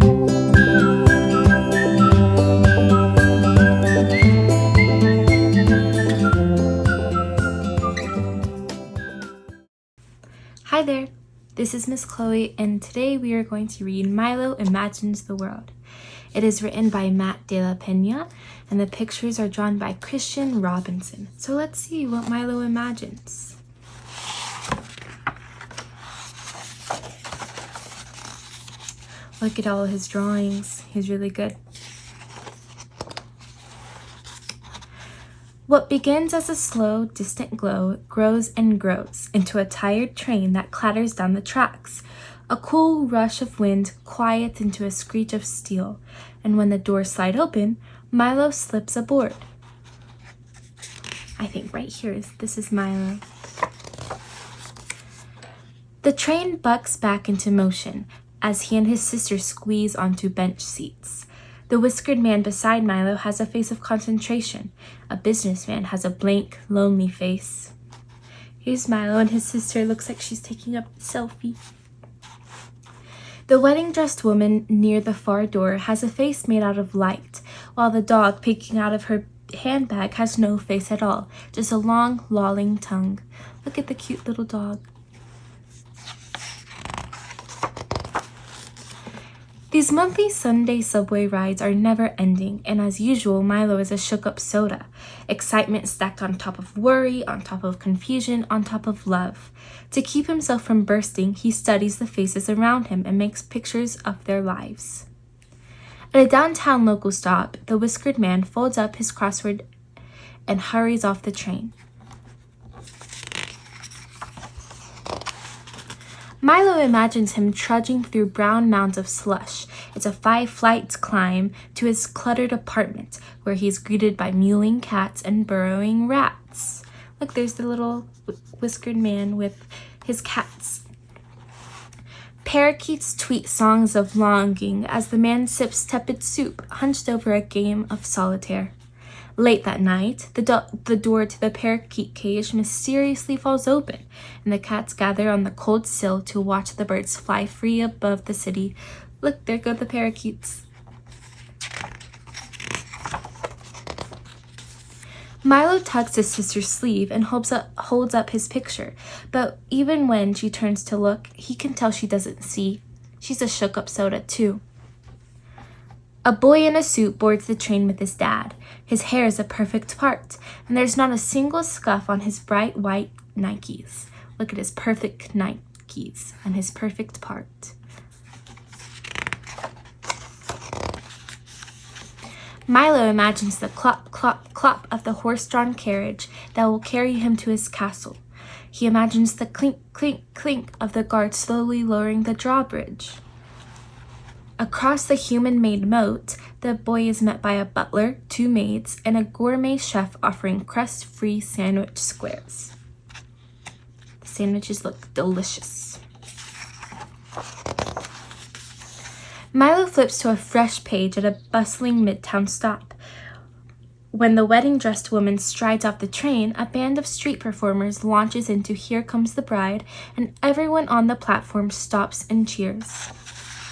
Hi there, this is Miss Chloe, and today we are going to read Milo Imagines the World. It is written by Matt de la Pena, and the pictures are drawn by Christian Robinson. So let's see what Milo imagines. Look at all his drawings. He's really good. What begins as a slow, distant glow grows and grows into a tired train that clatters down the tracks. A cool rush of wind quiets into a screech of steel, and when the doors slide open, Milo slips aboard. I think right here this is Milo. The train bucks back into motion as he and his sister squeeze onto bench seats. The whiskered man beside Milo has a face of concentration. A businessman has a blank, lonely face. Here's Milo and his sister. Looks like she's taking a selfie. The wedding-dressed woman near the far door has a face made out of light, while the dog peeking out of her handbag has no face at all, just a long, lolling tongue. Look at the cute little dog. These monthly Sunday subway rides are never ending, and as usual, Milo is a shook-up soda. Excitement stacked on top of worry, on top of confusion, on top of love. To keep himself from bursting, he studies the faces around him and makes pictures of their lives. At a downtown local stop, the whiskered man folds up his crossword and hurries off the train. Milo imagines him trudging through brown mounds of slush. It's a 5-flight climb to his cluttered apartment, where he's greeted by mewing cats and burrowing rats. Look, there's the little whiskered man with his cats. Parakeets tweet songs of longing as the man sips tepid soup, hunched over a game of solitaire. Late that night, the door to the parakeet cage mysteriously falls open, and the cats gather on the cold sill to watch the birds fly free above the city. Look, there go the parakeets. Milo tugs his sister's sleeve and holds up his picture, but even when she turns to look, he can tell she doesn't see. She's a shook-up soda, too. A boy in a suit boards the train with his dad. His hair is a perfect part, and there's not a single scuff on his bright white Nikes. Look at his perfect Nikes and his perfect part. Milo imagines the clop, clop, clop of the horse-drawn carriage that will carry him to his castle. He imagines the clink, clink, clink of the guard slowly lowering the drawbridge. Across the human-made moat, the boy is met by a butler, 2 maids, and a gourmet chef offering crust-free sandwich squares. The sandwiches look delicious. Milo flips to a fresh page at a bustling midtown stop. When the wedding-dressed woman strides off the train, a band of street performers launches into Here Comes the Bride, and everyone on the platform stops and cheers.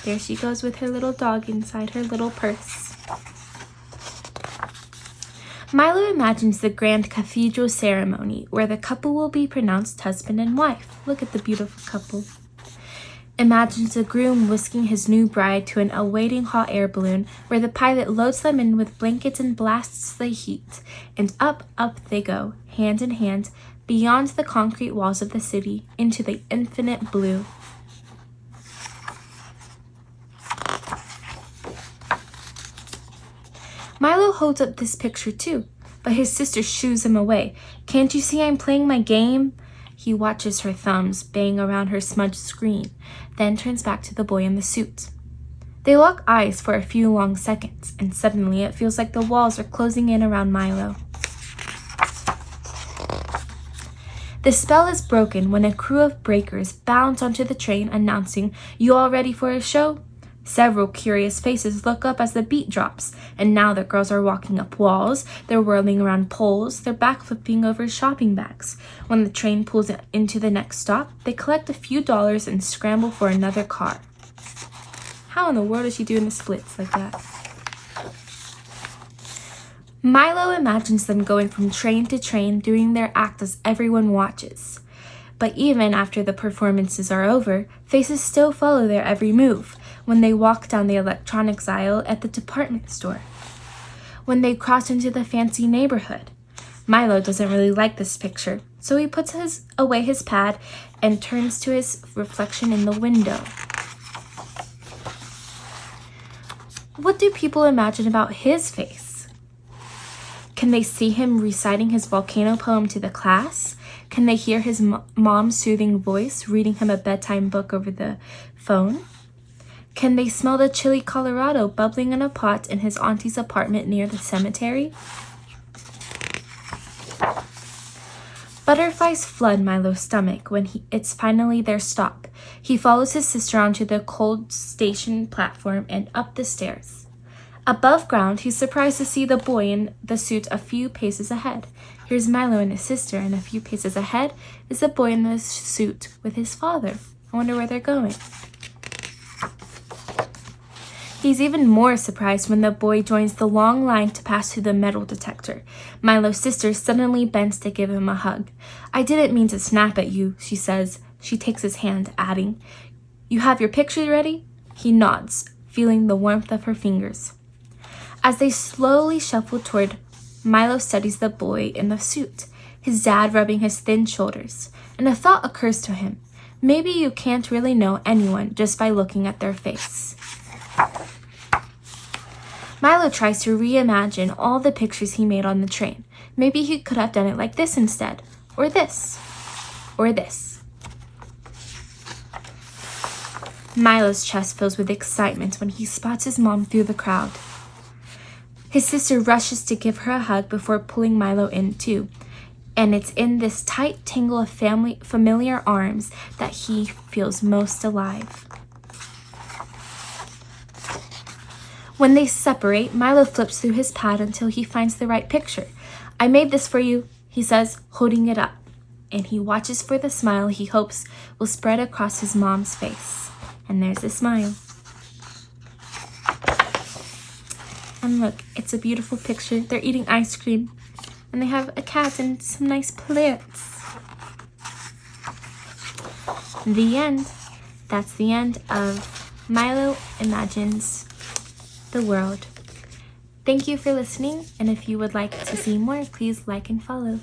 There she goes with her little dog inside her little purse. Milo imagines the grand cathedral ceremony where the couple will be pronounced husband and wife. Look at the beautiful couple. Imagines the groom whisking his new bride to an awaiting hot air balloon where the pilot loads them in with blankets and blasts the heat. And up, up they go, hand in hand, beyond the concrete walls of the city, into the infinite blue. Milo holds up this picture too, but his sister shoos him away. Can't you see I'm playing my game? He watches her thumbs bang around her smudged screen, then turns back to the boy in the suit. They lock eyes for a few long seconds, and suddenly it feels like the walls are closing in around Milo. The spell is broken when a crew of breakers bounds onto the train announcing, "You all ready for a show?" Several curious faces look up as the beat drops, and now the girls are walking up walls, they're whirling around poles, they're backflipping over shopping bags. When the train pulls into the next stop, they collect a few dollars and scramble for another car. How in the world is she doing the splits like that? Milo imagines them going from train to train, doing their act as everyone watches. But even after the performances are over, faces still follow their every move when they walk down the electronics aisle at the department store, when they cross into the fancy neighborhood. Milo doesn't really like this picture, so he puts away his pad and turns to his reflection in the window. What do people imagine about his face? Can they see him reciting his volcano poem to the class? Can they hear his mom's soothing voice reading him a bedtime book over the phone? Can they smell the chili Colorado bubbling in a pot in his auntie's apartment near the cemetery? Butterflies flood Milo's stomach when it's finally their stop. He follows his sister onto the cold station platform and up the stairs. Above ground, he's surprised to see the boy in the suit a few paces ahead. Here's Milo and his sister, and a few paces ahead is the boy in the suit with his father. I wonder where they're going. He's even more surprised when the boy joins the long line to pass through the metal detector. Milo's sister suddenly bends to give him a hug. "I didn't mean to snap at you," she says. She takes his hand, adding, "You have your picture ready?" He nods, feeling the warmth of her fingers. As they slowly shuffle toward, Milo studies the boy in the suit, his dad rubbing his thin shoulders, and a thought occurs to him. Maybe you can't really know anyone just by looking at their face. Milo tries to reimagine all the pictures he made on the train. Maybe he could have done it like this instead, or this, or this. Milo's chest fills with excitement when he spots his mom through the crowd. His sister rushes to give her a hug before pulling Milo in too, and it's in this tight tangle of familiar arms that he feels most alive. When they separate, Milo flips through his pad until he finds the right picture. "I made this for you," he says, holding it up, and he watches for the smile he hopes will spread across his mom's face. And there's the smile. And look, it's a beautiful picture. They're eating ice cream, and they have a cat and some nice plants. The end. That's the end of Milo Imagines the World. Thank you for listening, and if you would like to see more, please like and follow.